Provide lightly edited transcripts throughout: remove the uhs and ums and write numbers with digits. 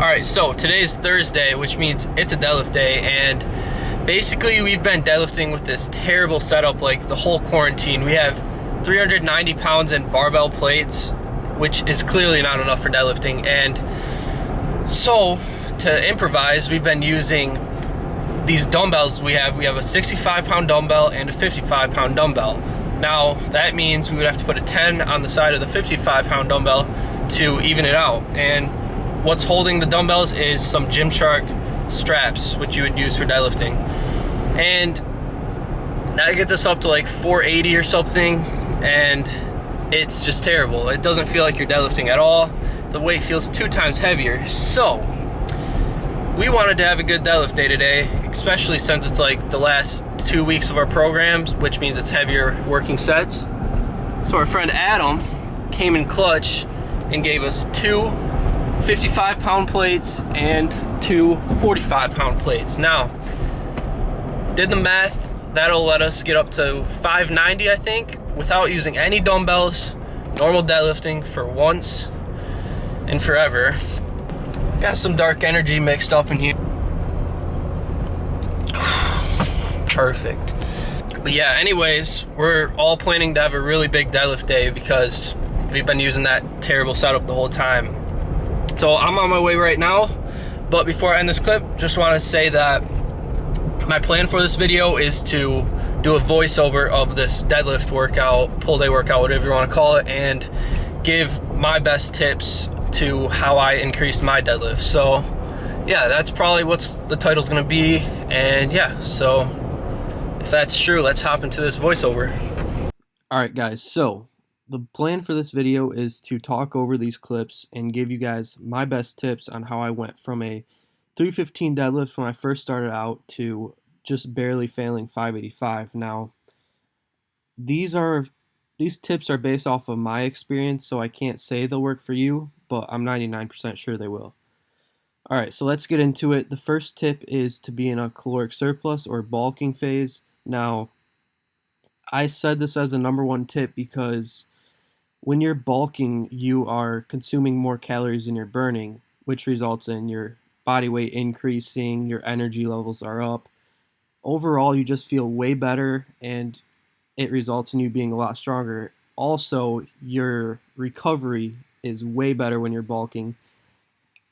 Alright, so today's Thursday, which means it's a deadlift day, and basically we've been deadlifting with this terrible setup like the whole quarantine. We have 390 pounds in barbell plates, which is clearly not enough for deadlifting, and so to improvise, we've been using these dumbbells we have. We have a 65-pound dumbbell and a 55-pound dumbbell. Now, that means we would have to put a 10 on the side of the 55-pound dumbbell to even it out, and what's holding the dumbbells is some Gymshark straps, which you would use for deadlifting. And that gets us up to like 480 or something, and it's just terrible. It doesn't feel like you're deadlifting at all. The weight feels 2 times heavier. So we wanted to have a good deadlift day today, especially since it's like the last 2 weeks of our programs, which means it's heavier working sets. So our friend Adam came in clutch and gave us 2 55-pound plates and 2 45-pound plates. Now, did the math, that'll let us get up to 590, I think, without using any dumbbells, normal deadlifting for once and forever. Got some dark energy mixed up in here. Perfect. But yeah, anyways, we're all planning to have a really big deadlift day because we've been using that terrible setup the whole time. So I'm on my way right now, but before I end this clip, just want to say that my plan for this video is to do a voiceover of this deadlift workout, pull day workout, whatever you want to call it, and give my best tips to how I increase my deadlift. So yeah, that's probably what the title's going to be, and yeah, so if that's true, let's hop into this voiceover. Alright guys, so the plan for this video is to talk over these clips and give you guys my best tips on how I went from a 315 deadlift when I first started out to just barely failing 585. Now, these tips are based off of my experience, so I can't say they'll work for you, but I'm 99% sure they will. Alright, so let's get into it. The first tip is to be in a caloric surplus or bulking phase. Now, I said this as a #1 tip because when you're bulking, you are consuming more calories than you're burning, which results in your body weight increasing, your energy levels are up. Overall, you just feel way better, and it results in you being a lot stronger. Also, your recovery is way better when you're bulking.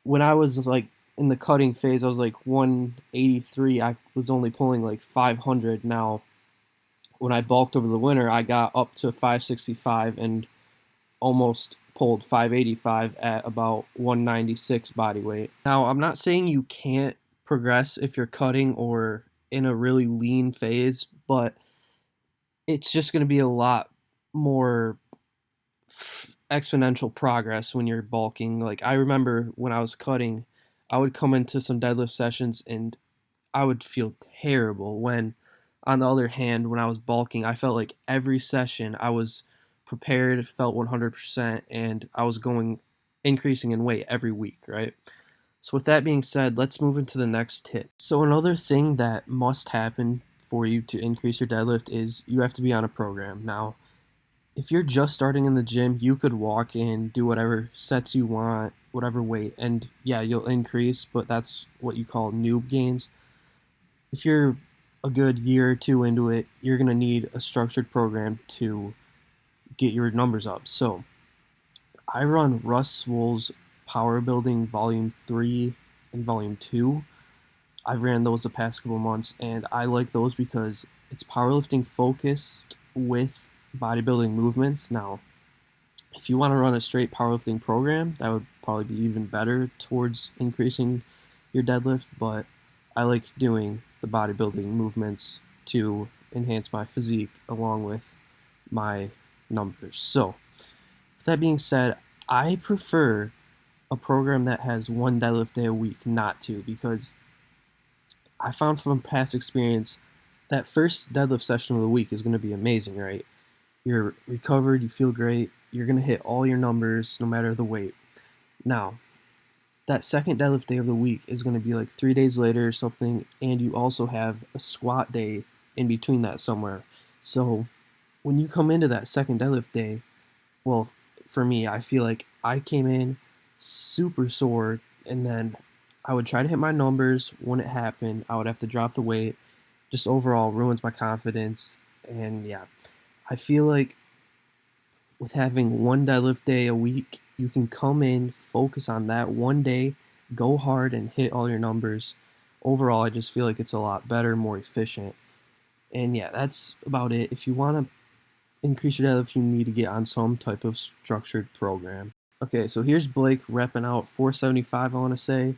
When I was like in the cutting phase, I was like 183. I was only pulling like 500. Now, when I bulked over the winter, I got up to 565 and almost pulled 585 at about 196 body weight. Now, I'm not saying you can't progress if you're cutting or in a really lean phase, but it's just going to be a lot more exponential progress when you're bulking. Like, I remember when I was cutting, I would come into some deadlift sessions and I would feel terrible, when on the other hand, when I was bulking, I felt like every session I was prepared, felt 100%, and I was increasing in weight every week, right? So with that being said, let's move into the next tip. So another thing that must happen for you to increase your deadlift is you have to be on a program. Now, if you're just starting in the gym, you could walk in, do whatever sets you want, whatever weight, and yeah, you'll increase, but that's what you call noob gains. If you're a good year or 2 into it, you're going to need a structured program to get your numbers up. So I run Russ Swole's Power Building Volume 3 and Volume 2. I've ran those the past couple months, and I like those because it's powerlifting focused with bodybuilding movements. Now, if you want to run a straight powerlifting program, that would probably be even better towards increasing your deadlift, but I like doing the bodybuilding movements to enhance my physique along with my numbers. So, with that being said, I prefer a program that has 1 deadlift day a week, not 2, because I found from past experience that first deadlift session of the week is going to be amazing, right? You're recovered, you feel great, you're going to hit all your numbers no matter the weight. Now, that second deadlift day of the week is going to be like 3 days later or something, and you also have a squat day in between that somewhere. So when you come into that second deadlift day, well, for me, I feel like I came in super sore and then I would try to hit my numbers. When it happened, I would have to drop the weight. Just overall ruins my confidence. And yeah, I feel like with having one deadlift day a week, you can come in, focus on that one day, go hard, and hit all your numbers. Overall, I just feel like it's a lot better, more efficient. And yeah, that's about it. If you want to increase your deadlift, you need to get on some type of structured program. Okay, so here's Blake repping out 475, I want to say.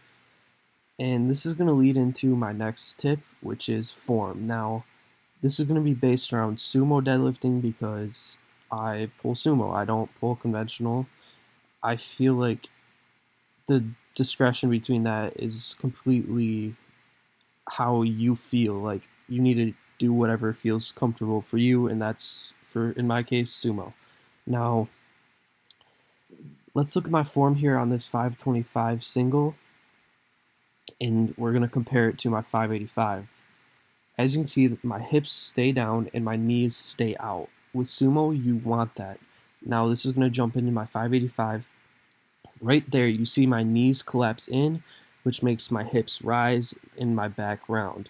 And this is going to lead into my next tip, which is form. Now, this is going to be based around sumo deadlifting because I pull sumo. I don't pull conventional. I feel like the discretion between that is completely how you feel. Like you need to do whatever feels comfortable for you, and that's for in my case sumo. Now, let's look at my form here on this 525 single, and we're going to compare it to my 585. As you can see, my hips stay down and my knees stay out. With sumo, you want that. Now this is going to jump into my 585. Right there, you see my knees collapse in, which makes my hips rise and my back round.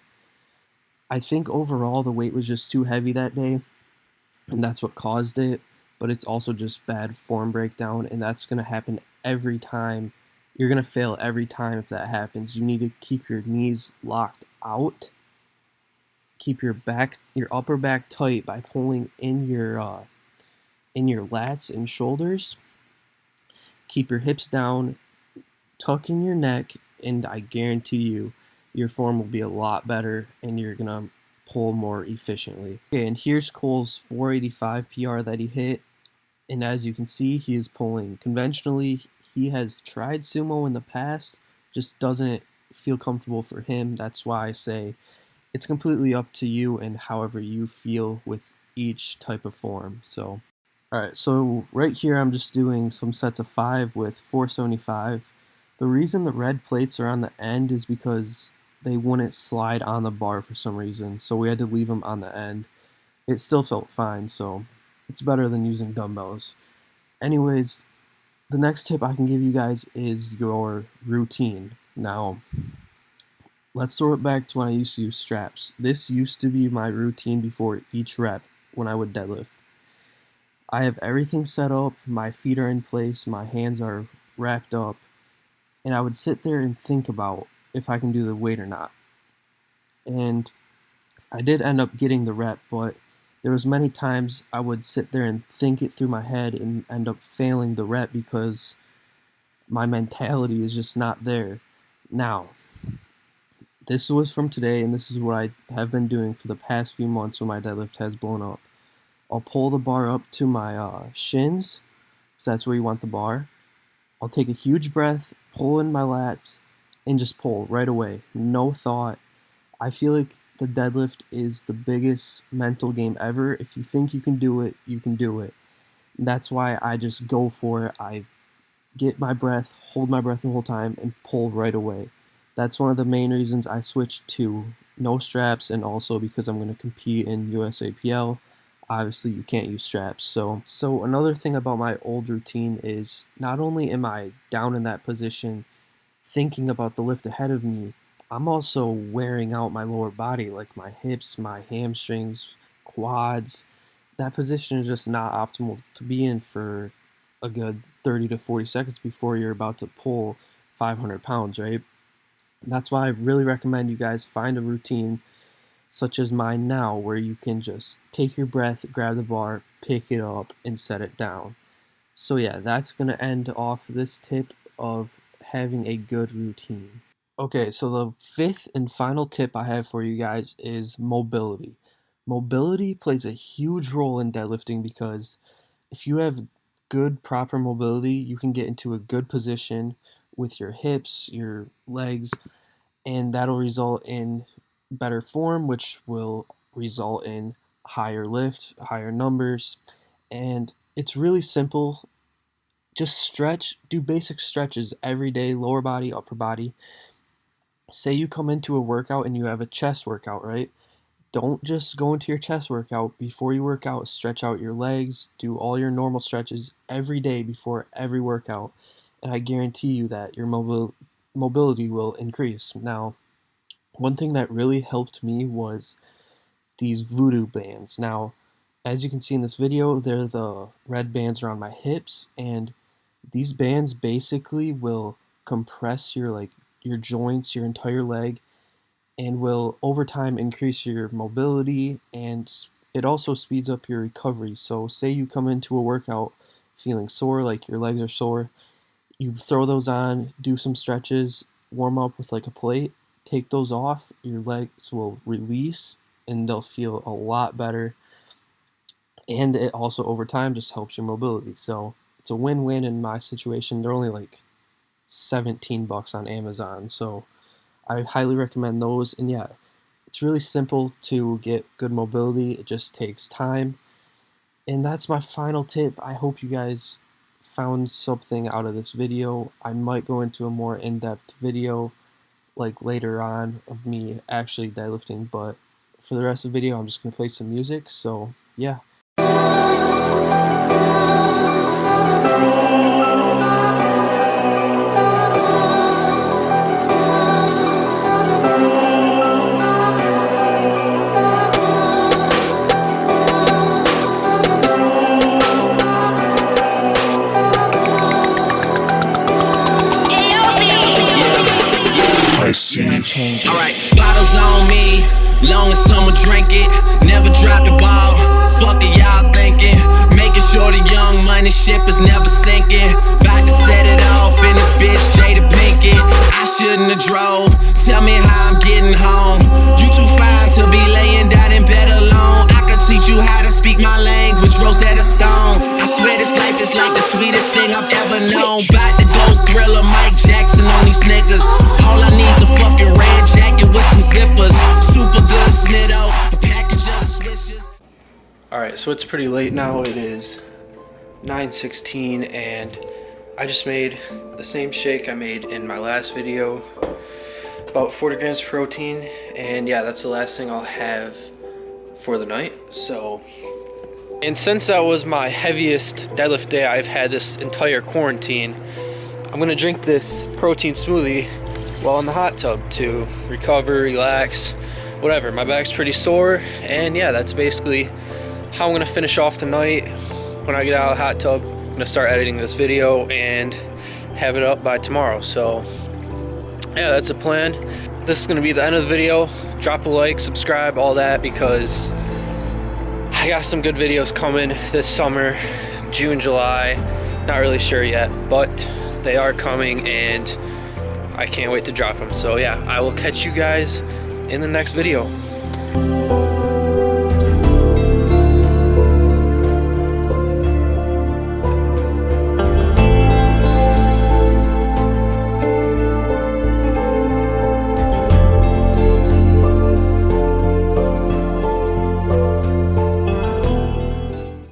I think overall the weight was just too heavy that day, and that's what caused it, but it's also just bad form breakdown, and that's going to happen every time. You're going to fail every time if that happens. You need to keep your knees locked out, keep your upper back tight by pulling in your lats and shoulders. Keep your hips down, tuck in your neck, and I guarantee you your form will be a lot better and you're gonna pull more efficiently. Okay, and here's Cole's 485 PR that he hit, and as you can see, he is pulling conventionally. He has tried sumo in the past, just doesn't feel comfortable for him. That's why I say it's completely up to you and however you feel with each type of form. So, all right, so right here I'm just doing some sets of 5 with 475. The reason the red plates are on the end is because they wouldn't slide on the bar for some reason, so we had to leave them on the end. It still felt fine, so it's better than using dumbbells. Anyways, the next tip I can give you guys is your routine. Now, let's throw it back to when I used to use straps. This used to be my routine before each rep when I would deadlift. I have everything set up, my feet are in place, my hands are wrapped up, and I would sit there and think about if I can do the weight or not. And I did end up getting the rep, but there was many times I would sit there and think it through my head and end up failing the rep because my mentality is just not there. Now, this was from today, and this is what I have been doing for the past few months when my deadlift has blown up. I'll pull the bar up to my shins, because that's where you want the bar. I'll take a huge breath, pull in my lats, and just pull right away. No thought. I feel like the deadlift is the biggest mental game ever. If you think you can do it, you can do it. That's why I just go for it. I get my breath, hold my breath the whole time, and pull right away. That's one of the main reasons I switched to no straps, and also because I'm going to compete in USAPL. Obviously, you can't use straps. So another thing about my old routine is not only am I down in that position thinking about the lift ahead of me, I'm also wearing out my lower body, like my hips, my hamstrings, quads. That position is just not optimal to be in for a good 30 to 40 seconds before you're about to pull 500 pounds, right? That's why I really recommend you guys find a routine such as mine now, where you can just take your breath, grab the bar, pick it up, and set it down. So, yeah, that's going to end off this tip of having a good routine. Okay, so the fifth and final tip I have for you guys is mobility. Mobility plays a huge role in deadlifting because if you have good, proper mobility, you can get into a good position with your hips, your legs, and that'll result in better form, which will result in higher lift, higher numbers. And it's really simple. Just stretch, do basic stretches every day, lower body, upper body. Say you come into a workout and you have a chest workout, right? Don't just go into your chest workout. Before you work out, stretch out your legs, do all your normal stretches every day before every workout. And I guarantee you that your mobility will increase. Now, one thing that really helped me was these voodoo bands. Now, as you can see in this video, they're the red bands around my hips, and these bands basically will compress your joints, your entire leg, and will over time increase your mobility, and it also speeds up your recovery. So say you come into a workout feeling sore, like your legs are sore, you throw those on, do some stretches, warm up with like a plate, take those off, your legs will release and they'll feel a lot better. And it also over time just helps your mobility. So it's a win-win in my situation. They're only like 17 bucks on Amazon. So I highly recommend those. And yeah, it's really simple to get good mobility. It just takes time. And that's my final tip. I hope you guys found something out of this video. I might go into a more in-depth video like later on of me actually deadlifting, but for the rest of the video I'm just going to play some music. So yeah. Alright, bottles on me, long as someone drink it. Never drop the ball, fuck it y'all thinking. Making sure the young money ship is never sinking. About to set it off in this bitch Jada Pinkett. I shouldn't have drove, tell me how I'm getting home. You too fine to be laying down in bed alone. I could teach you how to speak my language, Rosetta Stone. I swear this life is like the sweetest thing I've ever known. About to go Thriller, Mike Jackson on these niggas. All I need's a fucking red jacket with some zippers. Super good Smitto, a package of swishes. Alright, so it's pretty late now. It is 9:16 and I just made the same shake I made in my last video. About 40 grams of protein, and yeah, that's the last thing I'll have for the night. So, and since that was my heaviest deadlift day I've had this entire quarantine, I'm gonna drink this protein smoothie while in the hot tub to recover, relax, whatever. My back's pretty sore, and yeah, that's basically how I'm gonna finish off the night. When I get out of the hot tub, I'm gonna start editing this video and have it up by tomorrow. So yeah, that's a plan. This is gonna be the end of the video. Drop a like, subscribe, all that, because I got some good videos coming this summer, June, July. Not really sure yet, but they are coming and I can't wait to drop them. So yeah, I will catch you guys in the next video.